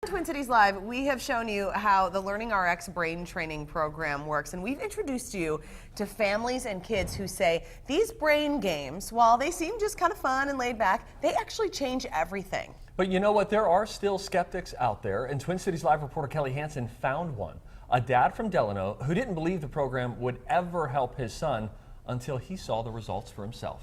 Twin Cities Live, we have shown you how the LearningRx brain training program works, and we've introduced you to families and kids who say these brain games, while they seem just kind of fun and laid back, they actually change everything. But you know what? There are still skeptics out there, and Twin Cities Live reporter Kelly Hansen found one. A dad from Delano who didn't believe the program would ever help his son until he saw the results for himself.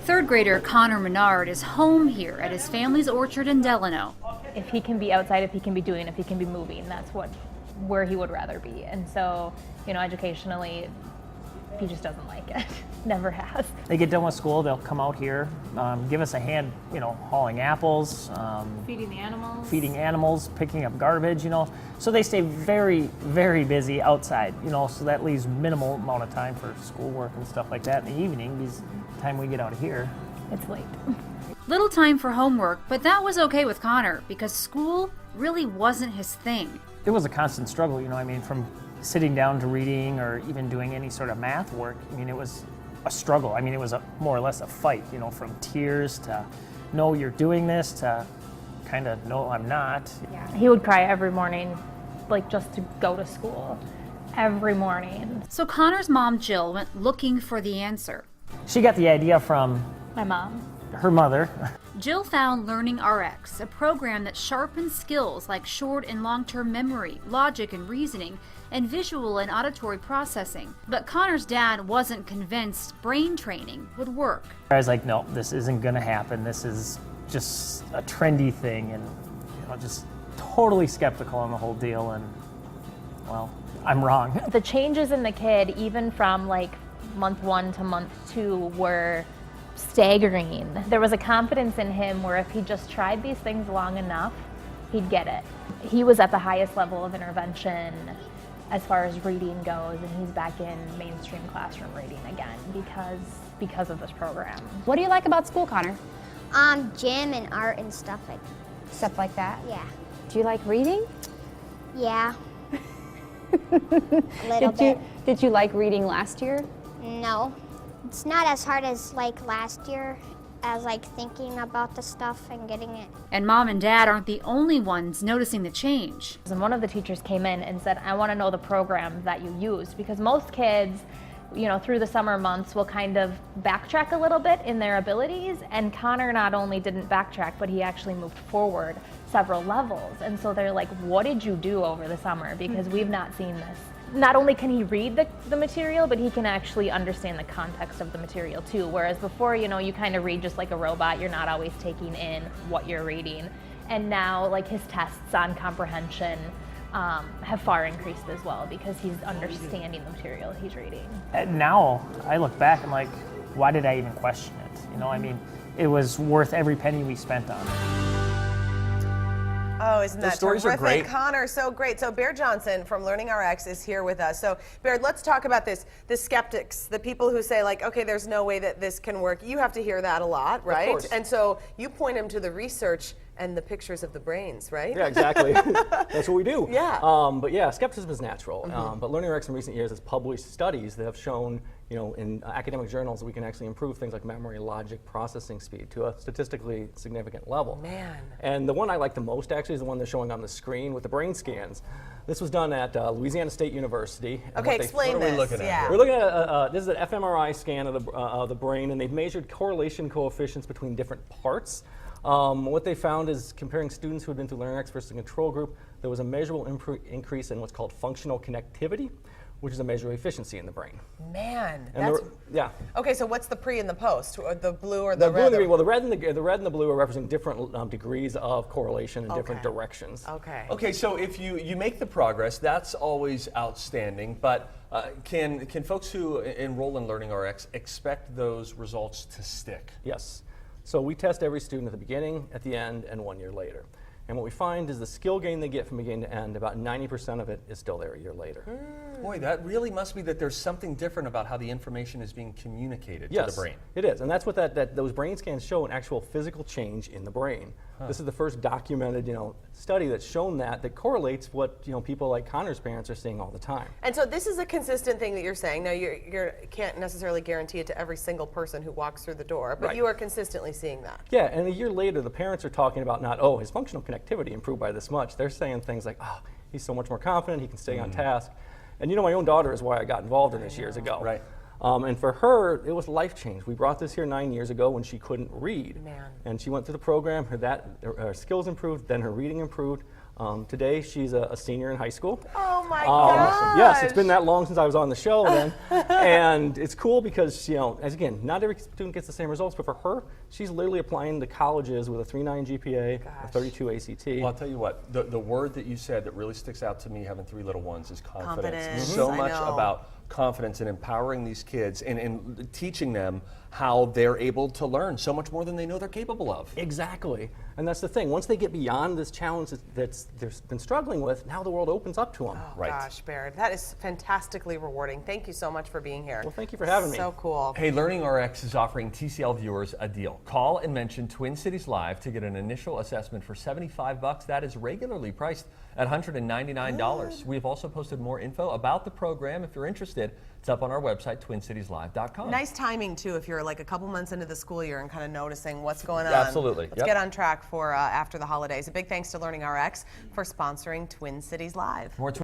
Third grader Connor Menard is home here at his family's orchard in Delano. If he can be outside, if he can be doing, if he can be moving, that's where he would rather be. And so, educationally, he just doesn't like it. Never has. They get done with school, they'll come out here, give us a hand, hauling apples, feeding animals, picking up garbage, So they stay very, very busy outside, so that leaves minimal amount of time for schoolwork and stuff like that in the evening, because the time we get out of here, it's late. Little time for homework, but that was okay with Connor because school really wasn't his thing. It was a constant struggle, from sitting down to reading or even doing any sort of math work. It was a struggle. It was more or less a fight, from tears to, no, you're doing this, to kind of, no, I'm not. Yeah. He would cry every morning, just to go to school. Every morning. So Connor's mom, Jill, went looking for the answer. She got the idea from my mom. Her mother. Jill found LearningRx, a program that sharpens skills like short and long-term memory, logic and reasoning, and visual and auditory processing. But Connor's dad wasn't convinced brain training would work. I was like, no, this isn't gonna happen. This is just a trendy thing, and just totally skeptical on the whole deal, and well, I'm wrong. The changes in the kid, even from month 1 to month 2, were staggering. There was a confidence in him where if he just tried these things long enough, he'd get it. He was at the highest level of intervention as far as reading goes, and he's back in mainstream classroom reading again because of this program. What do you like about school, Connor? Gym and art and stuff like that? Yeah. Do you like reading? Yeah. A little bit. Did you like reading last year? No. It's not as hard as last year, as thinking about the stuff and getting it. And mom and dad aren't the only ones noticing the change. And one of the teachers came in and said, I want to know the program that you used, because most kids, through the summer months will kind of backtrack a little bit in their abilities, and Connor not only didn't backtrack, but he actually moved forward several levels. And so they're like, what did you do over the summer? Because we've not seen this. Not only can he read the material, but he can actually understand the context of the material too. Whereas before, you kind of read just like a robot, you're not always taking in what you're reading. And now his tests on comprehension have far increased as well, because he's understanding the material he's reading. And now I look back, I'm like, why did I even question it? It was worth every penny we spent on it. Oh, isn't that stories terrific? are great. Connor, so great. So Baird Johnson from LearningRx is here with us. So Baird, let's talk about this. The skeptics, the people who say okay, there's no way that this can work. You have to hear that a lot, right? Of course. And so you point them to the research and the pictures of the brains, right? Yeah, exactly. That's what we do. Yeah. But yeah, skepticism is natural. But LearningRx in recent years has published studies that have shown, in academic journals, that we can actually improve things like memory, logic, processing speed to a statistically significant level. Man. And the one I like the most actually is the one they're showing on the screen with the brain scans. This was done at Louisiana State University. Okay, explain this. looking at? Yeah. We're looking at this is an fMRI scan of the brain, and they've measured correlation coefficients between different parts. What they found is, comparing students who had been through LearningRx versus a control group, there was a measurable increase in what's called functional connectivity, which is a measure of efficiency in the brain. Man, And that's... yeah. Okay, so what's the pre and the post? Or the blue or The the blue red? and the green. Well, the red and the blue are representing different degrees of correlation in different directions. Okay. Okay, so if you make the progress, that's always outstanding, but can folks who enroll in LearningRx expect those results to stick? Yes. So we test every student at the beginning, at the end, and 1 year later. And what we find is the skill gain they get from beginning to end, about 90% of it is still there a year later. Boy, that really must be that there's something different about how the information is being communicated to the brain. It is, and that's what those brain scans show, an actual physical change in the brain. This is the first documented, study that's shown that correlates what people like Connor's parents are seeing all the time. And so this is a consistent thing that you're saying. Now you can't necessarily guarantee it to every single person who walks through the door, but Right. you are consistently seeing that. Yeah, and a year later, the parents are talking about not, oh, his functional connectivity improved by this much. They're saying things like, oh, he's so much more confident, he can stay on task. And my own daughter is why I got involved in this years ago. Right. And for her, it was life change. We brought this here 9 years ago when she couldn't read. Man. And she went through the program, her skills improved, then her reading improved. Today, she's a senior in high school. Oh my gosh! Yes, it's been that long since I was on the show then. And it's cool because, as again, not every student gets the same results, but for her, she's literally applying to colleges with a 3.9 GPA, a 32 ACT. Well, I'll tell you what, the word that you said that really sticks out to me having 3 little ones is confidence. Confidence, So I much know. about confidence and empowering these kids and teaching them how they're able to learn so much more than they know they're capable of. Exactly. And that's the thing. Once they get beyond this challenge that they've been struggling with, now the world opens up to them. Right. Gosh, Baird, that is fantastically rewarding. Thank you so much for being here. Well, thank you for having me. So cool. Hey, LearningRx is offering TCL viewers a deal. Call and mention Twin Cities Live to get an initial assessment for $75. That is regularly priced at $199. We have also posted more info about the program. If you're interested, it's up on our website, twincitieslive.com. Nice timing too if you're like a couple months into the school year and kind of noticing what's going on. Absolutely. Let's get on track for after the holidays. A big thanks to LearningRx for sponsoring Twin Cities Live. More